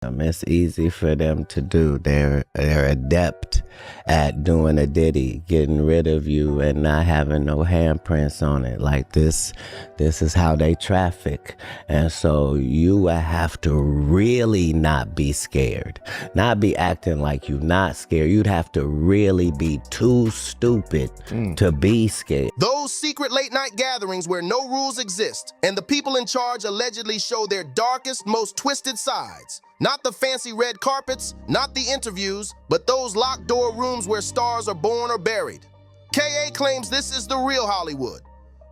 It's easy for them to do. They're adept at doing a ditty, getting rid of you and not having no handprints on it. Like this is how they traffic. And so you will have to really not be scared, not be acting like you not scared. You'd have to really be too stupid to be scared. Those secret late night gatherings where no rules exist and the people in charge allegedly show their darkest, most twisted sides. Not the fancy red carpets, not the interviews, but those locked door rooms where stars are born or buried. KA claims this is the real Hollywood.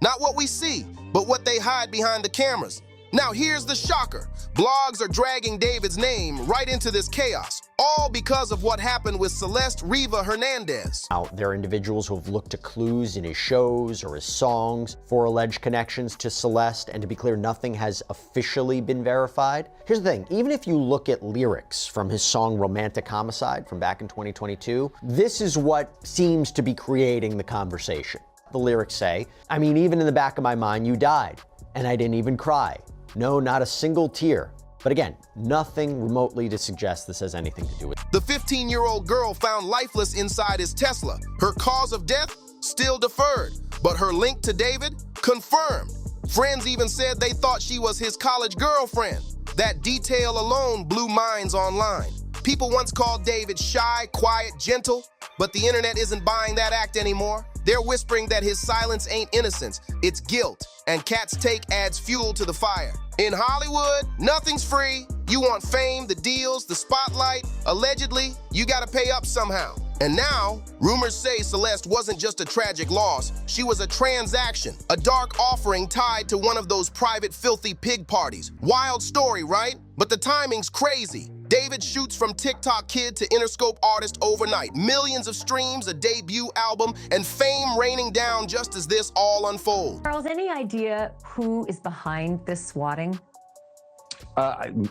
Not what we see, but what they hide behind the cameras. Now here's the shocker. Blogs are dragging David's name right into this chaos, all because of what happened with Celeste Riva Hernandez. Now, there are individuals who have looked to clues in his shows or his songs for alleged connections to Celeste, and to be clear, nothing has officially been verified. Here's the thing, even if you look at lyrics from his song Romantic Homicide from back in 2022, this is what seems to be creating the conversation. The lyrics say, I mean, even in the back of my mind, you died, and I didn't even cry. No, not a single tear. But again, nothing remotely to suggest this has anything to do with it. The 15-year-old girl found lifeless inside his Tesla. Her cause of death still deferred, but her link to David confirmed. Friends even said they thought she was his college girlfriend. That detail alone blew minds online. People once called David shy, quiet, gentle, but the internet isn't buying that act anymore. They're whispering that his silence ain't innocence, it's guilt, and Katt's take adds fuel to the fire. In Hollywood, nothing's free. You want fame, the deals, the spotlight. Allegedly, you gotta pay up somehow. And now, rumors say Celeste wasn't just a tragic loss, she was a transaction, a dark offering tied to one of those private filthy pig parties. Wild story, right? But the timing's crazy. David shoots from TikTok kid to Interscope artist overnight. Millions of streams, a debut album, and fame raining down just as this all unfolds. Charles, any idea who is behind this swatting?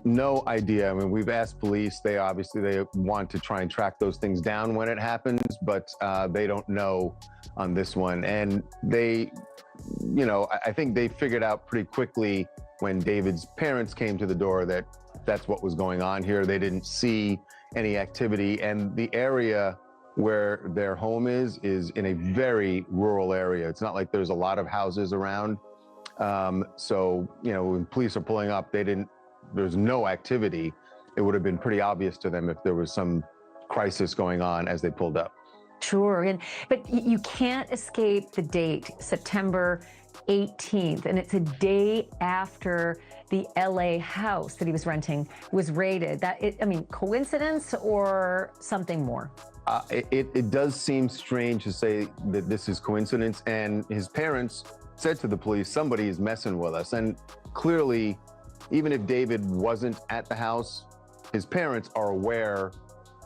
No idea. I mean, we've asked police. They want to try and track those things down when it happens, but they don't know on this one. And they, I think they figured out pretty quickly when David's parents came to the door that that's what was going on here. They didn't see any activity, and the area where their home is in a very rural area. It's not like there's a lot of houses around. So, when police are pulling up, there's no activity. It would have been pretty obvious to them if there was some crisis going on as they pulled up. Sure, but you can't escape the date, September 18th, and it's a day after the LA house that he was renting was raided. Coincidence or something more? It does seem strange to say that this is coincidence, and his parents said to the police, somebody is messing with us. And clearly, even if David wasn't at the house, his parents are aware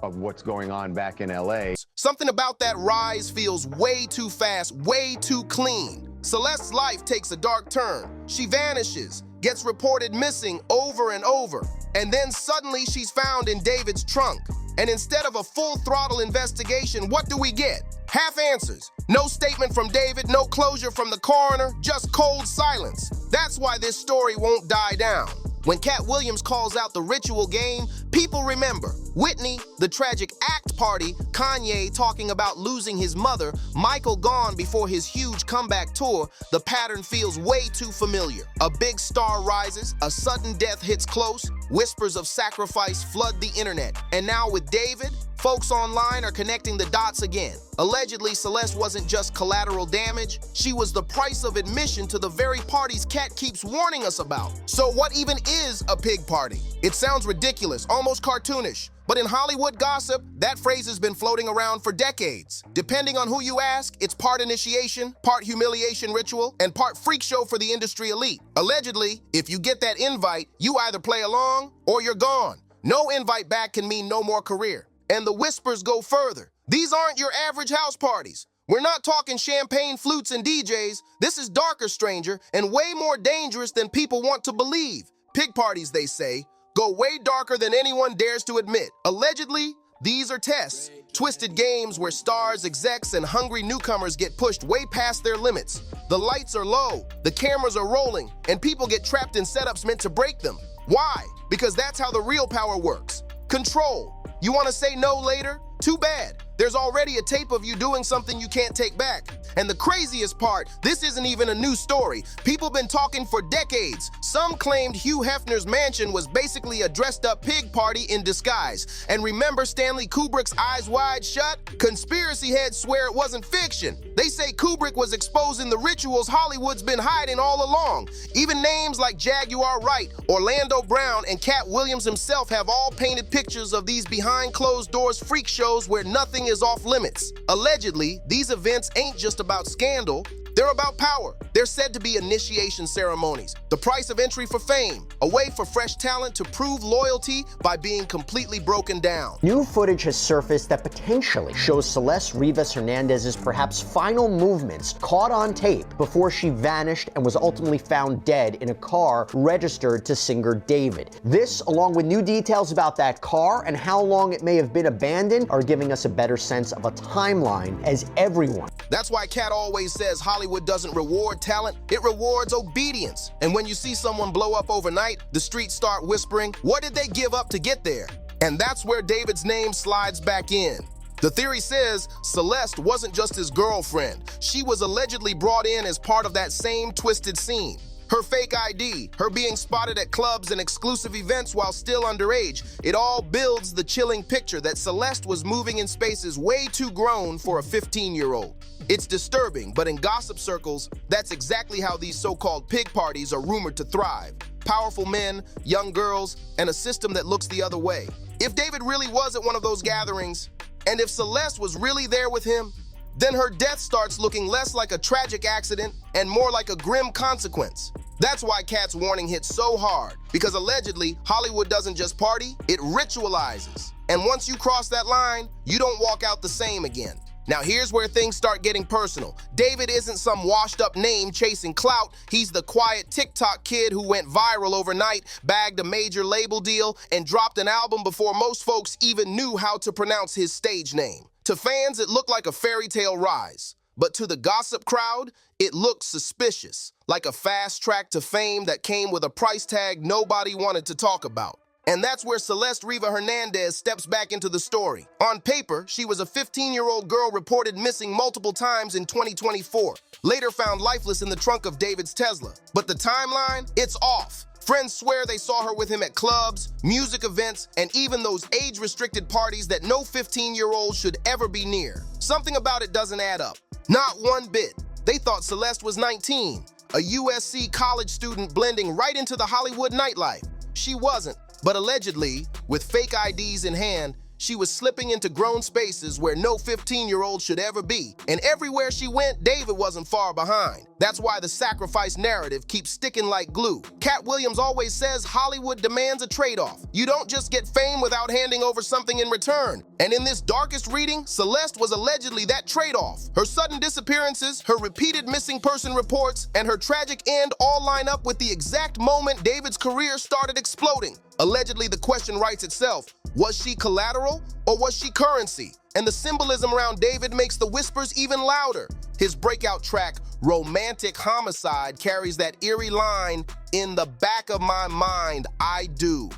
of what's going on back in LA. Something about that rise feels way too fast, way too clean. Celeste's life takes a dark turn. She vanishes, gets reported missing over and over, and then suddenly she's found in David's trunk. And instead of a full-throttle investigation, what do we get? Half answers. No statement from David, no closure from the coroner, just cold silence. That's why this story won't die down. When Katt Williams calls out the ritual game, people remember. Whitney, the tragic act party, Kanye talking about losing his mother, Michael gone before his huge comeback tour, the pattern feels way too familiar. A big star rises, a sudden death hits close, whispers of sacrifice flood the internet. And now with David, folks online are connecting the dots again. Allegedly, Celeste wasn't just collateral damage, she was the price of admission to the very parties Katt keeps warning us about. So what even is a pig party? It sounds ridiculous, almost cartoonish. But in Hollywood gossip, that phrase has been floating around for decades. Depending on who you ask, it's part initiation, part humiliation ritual, and part freak show for the industry elite. Allegedly, if you get that invite, you either play along or you're gone. No invite back can mean no more career. And the whispers go further. These aren't your average house parties. We're not talking champagne flutes and DJs. This is darker, stranger, and way more dangerous than people want to believe. Pig parties, they say, go way darker than anyone dares to admit. Allegedly, These are tests, twisted games where stars, execs, and hungry newcomers get pushed way past their limits. The lights are low, the cameras are rolling, and people get trapped in setups meant to break them. Why? Because that's how the real power works. Control. You want to say no later? Too bad. There's already a tape of you doing something you can't take back. And the craziest part, this isn't even a new story. People been talking for decades. Some claimed Hugh Hefner's mansion was basically a dressed-up pig party in disguise. And remember Stanley Kubrick's Eyes Wide Shut? Conspiracy heads swear it wasn't fiction. They say Kubrick was exposing the rituals Hollywood's been hiding all along. Even names like Jaguar Wright, Orlando Brown, and Katt Williams himself have all painted pictures of these behind-closed-doors freak shows where nothing is off limits. Allegedly, these events ain't just about scandal, they're about power. They're said to be initiation ceremonies, the price of entry for fame, a way for fresh talent to prove loyalty by being completely broken down. New footage has surfaced that potentially shows Celeste Rivas Hernandez's perhaps final movements caught on tape before she vanished and was ultimately found dead in a car registered to singer David. This, along with new details about that car and how long it may have been abandoned, are giving us a better sense of a timeline as everyone. That's why Katt always says Hollywood doesn't reward talent, it rewards obedience. And when you see someone blow up overnight, the streets start whispering, what did they give up to get there? And that's where David's name slides back in. The theory says Celeste wasn't just his girlfriend. She was allegedly brought in as part of that same twisted scene. Her fake ID, her being spotted at clubs and exclusive events while still underage, it all builds the chilling picture that Celeste was moving in spaces way too grown for a 15-year-old. It's disturbing, but in gossip circles, that's exactly how these so-called pig parties are rumored to thrive. Powerful men, young girls, and a system that looks the other way. If David really was at one of those gatherings, and if Celeste was really there with him, then her death starts looking less like a tragic accident and more like a grim consequence. That's why Katt's warning hits so hard, because allegedly, Hollywood doesn't just party, it ritualizes. And once you cross that line, you don't walk out the same again. Now here's where things start getting personal. David isn't some washed-up name chasing clout. He's the quiet TikTok kid who went viral overnight, bagged a major label deal, and dropped an album before most folks even knew how to pronounce his stage name. To fans, it looked like a fairy tale rise. But to the gossip crowd, it looked suspicious, like a fast track to fame that came with a price tag nobody wanted to talk about. And that's where Celeste Riva Hernandez steps back into the story. On paper, she was a 15-year-old girl reported missing multiple times in 2024, later found lifeless in the trunk of David's Tesla. But the timeline? It's off. Friends swear they saw her with him at clubs, music events, and even those age-restricted parties that no 15-year-old should ever be near. Something about it doesn't add up. Not one bit. They thought Celeste was 19, a USC college student blending right into the Hollywood nightlife. She wasn't, but allegedly, with fake IDs in hand, she was slipping into grown spaces where no 15-year-old should ever be. And everywhere she went, David wasn't far behind. That's why the sacrifice narrative keeps sticking like glue. Katt Williams always says Hollywood demands a trade-off. You don't just get fame without handing over something in return. And in this darkest reading, Celeste was allegedly that trade-off. Her sudden disappearances, her repeated missing person reports, and her tragic end all line up with the exact moment David's career started exploding. Allegedly, the question writes itself. Was she collateral or was she currency? And the symbolism around David makes the whispers even louder. His breakout track, Romantic Homicide, carries that eerie line, "In the back of my mind, I do,"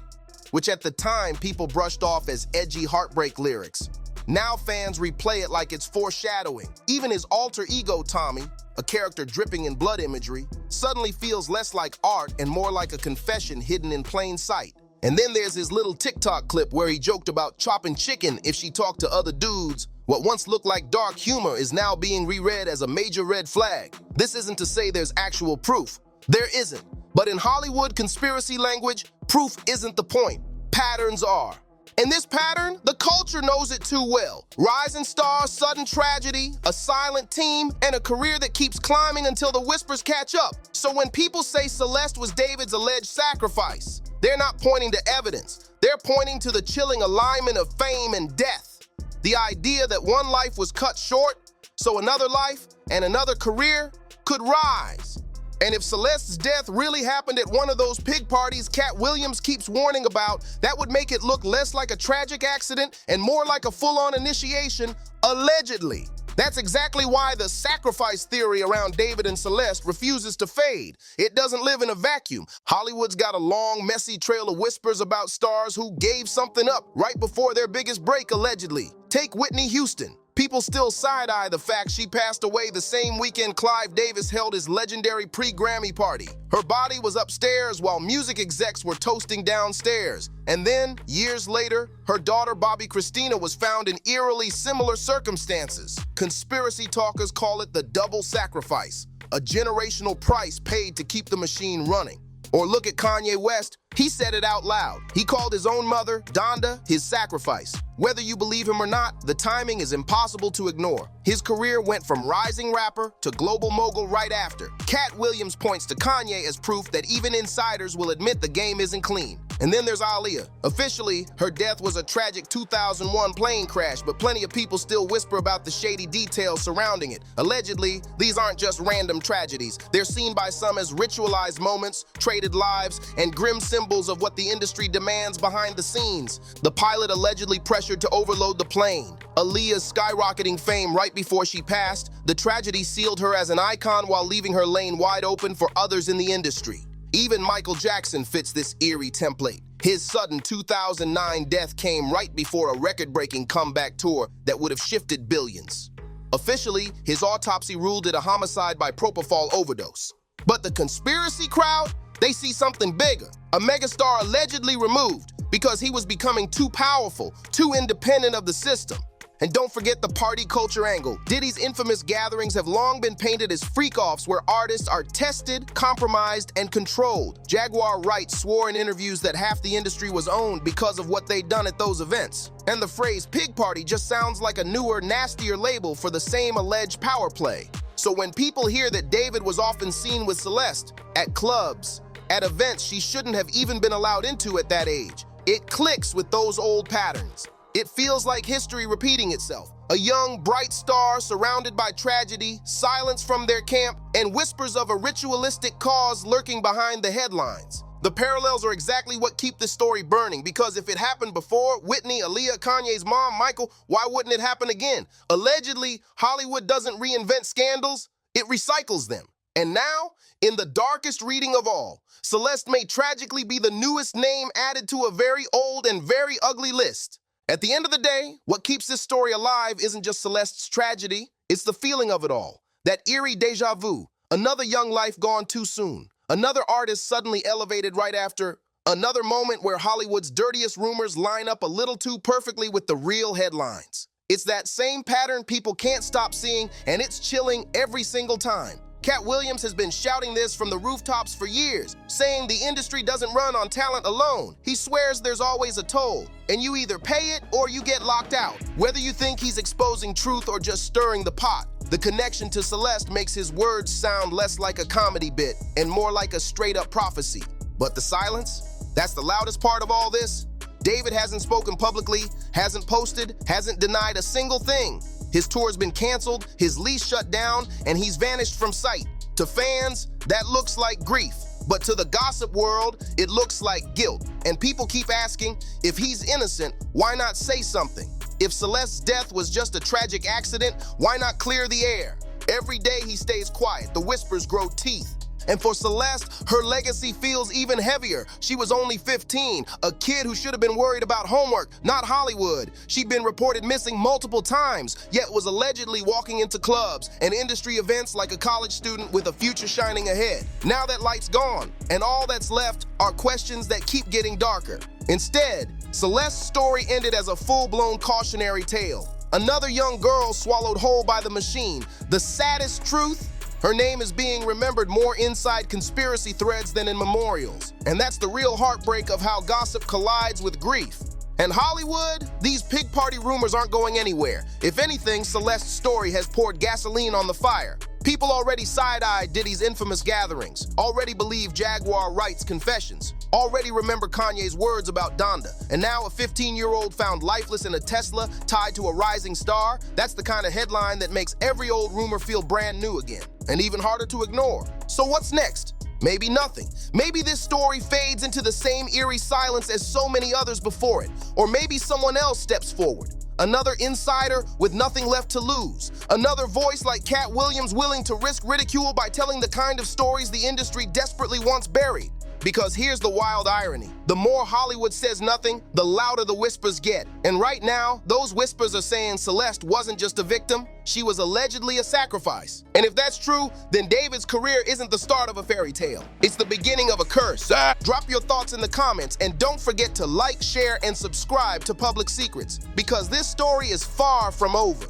which at the time people brushed off as edgy heartbreak lyrics. Now fans replay it like it's foreshadowing. Even his alter ego, Tommy, a character dripping in blood imagery, suddenly feels less like art and more like a confession hidden in plain sight. And then there's his little TikTok clip where he joked about chopping chicken if she talked to other dudes. What once looked like dark humor is now being reread as a major red flag. This isn't to say there's actual proof. There isn't. But in Hollywood conspiracy language, proof isn't the point. Patterns are. And this pattern, the culture knows it too well. Rising star, sudden tragedy, a silent team, and a career that keeps climbing until the whispers catch up. So when people say Celeste was David's alleged sacrifice, they're not pointing to evidence. They're pointing to the chilling alignment of fame and death. The idea that one life was cut short, so another life and another career could rise. And if Celeste's death really happened at one of those pig parties Katt Williams keeps warning about, that would make it look less like a tragic accident and more like a full-on initiation, allegedly. That's exactly why the sacrifice theory around David and Celeste refuses to fade. It doesn't live in a vacuum. Hollywood's got a long, messy trail of whispers about stars who gave something up right before their biggest break, allegedly. Take Whitney Houston. People still side-eye the fact she passed away the same weekend Clive Davis held his legendary pre-Grammy party. Her body was upstairs while music execs were toasting downstairs. And then, years later, her daughter Bobby Christina was found in eerily similar circumstances. Conspiracy talkers call it the double sacrifice, a generational price paid to keep the machine running. Or look at Kanye West. He said it out loud. He called his own mother, Donda, his sacrifice. Whether you believe him or not, the timing is impossible to ignore. His career went from rising rapper to global mogul right after. Katt Williams points to Kanye as proof that even insiders will admit the game isn't clean. And then there's Aaliyah. Officially, her death was a tragic 2001 plane crash, but plenty of people still whisper about the shady details surrounding it. Allegedly, these aren't just random tragedies. They're seen by some as ritualized moments, traded lives, and grim symbols of what the industry demands behind the scenes. The pilot allegedly pressured to overload the plane. Aaliyah's skyrocketing fame right before she passed, the tragedy sealed her as an icon while leaving her lane wide open for others in the industry. Even Michael Jackson fits this eerie template. His sudden 2009 death came right before a record-breaking comeback tour that would have shifted billions. Officially, his autopsy ruled it a homicide by propofol overdose. But the conspiracy crowd, they see something bigger. A megastar allegedly removed because he was becoming too powerful, too independent of the system. And don't forget the party culture angle. Diddy's infamous gatherings have long been painted as freak-offs where artists are tested, compromised, and controlled. Jaguar Wright swore in interviews that half the industry was owned because of what they'd done at those events. And the phrase pig party just sounds like a newer, nastier label for the same alleged power play. So when people hear that David was often seen with Celeste, at clubs, at events she shouldn't have even been allowed into at that age, it clicks with those old patterns. It feels like history repeating itself. A young, bright star surrounded by tragedy, silence from their camp, and whispers of a ritualistic cause lurking behind the headlines. The parallels are exactly what keep this story burning, because if it happened before, Whitney, Aaliyah, Kanye's mom, Michael, why wouldn't it happen again? Allegedly, Hollywood doesn't reinvent scandals, it recycles them. And now, in the darkest reading of all, Celeste may tragically be the newest name added to a very old and very ugly list. At the end of the day, what keeps this story alive isn't just Celeste's tragedy, it's the feeling of it all. That eerie deja vu, another young life gone too soon, another artist suddenly elevated right after, another moment where Hollywood's dirtiest rumors line up a little too perfectly with the real headlines. It's that same pattern people can't stop seeing, and it's chilling every single time. Katt Williams has been shouting this from the rooftops for years, saying the industry doesn't run on talent alone. He swears there's always a toll, and you either pay it or you get locked out. Whether you think he's exposing truth or just stirring the pot, the connection to Celeste makes his words sound less like a comedy bit and more like a straight-up prophecy. But the silence? That's the loudest part of all this. David hasn't spoken publicly, hasn't posted, hasn't denied a single thing. His tour's been canceled, his lease shut down, and he's vanished from sight. To fans, that looks like grief. But to the gossip world, it looks like guilt. And people keep asking, if he's innocent, why not say something? If Celeste's death was just a tragic accident, why not clear the air? Every day he stays quiet, the whispers grow teeth. And for Celeste, her legacy feels even heavier. She was only 15, a kid who should have been worried about homework, not Hollywood. She'd been reported missing multiple times, yet was allegedly walking into clubs and industry events like a college student with a future shining ahead. Now that light's gone, and all that's left are questions that keep getting darker. Instead, Celeste's story ended as a full-blown cautionary tale. Another young girl swallowed whole by the machine. The saddest truth? Her name is being remembered more inside conspiracy threads than in memorials. And that's the real heartbreak of how gossip collides with grief. And Hollywood? These pig party rumors aren't going anywhere. If anything, Celeste's story has poured gasoline on the fire. People already side-eyed Diddy's infamous gatherings, already believe Jaguar Wright's confessions, already remember Kanye's words about Donda, and now a 15-year-old found lifeless in a Tesla tied to a rising star. That's the kind of headline that makes every old rumor feel brand new again, and even harder to ignore. So what's next? Maybe nothing. Maybe this story fades into the same eerie silence as so many others before it. Or maybe someone else steps forward. Another insider with nothing left to lose. Another voice like Katt Williams willing to risk ridicule by telling the kind of stories the industry desperately wants buried. Because here's the wild irony. The more Hollywood says nothing, the louder the whispers get. And right now, those whispers are saying Celeste wasn't just a victim, she was allegedly a sacrifice. And if that's true, then David's career isn't the start of a fairy tale. It's the beginning of a curse. Drop your thoughts in the comments, and don't forget to like, share, and subscribe to Public Secrets, because this story is far from over.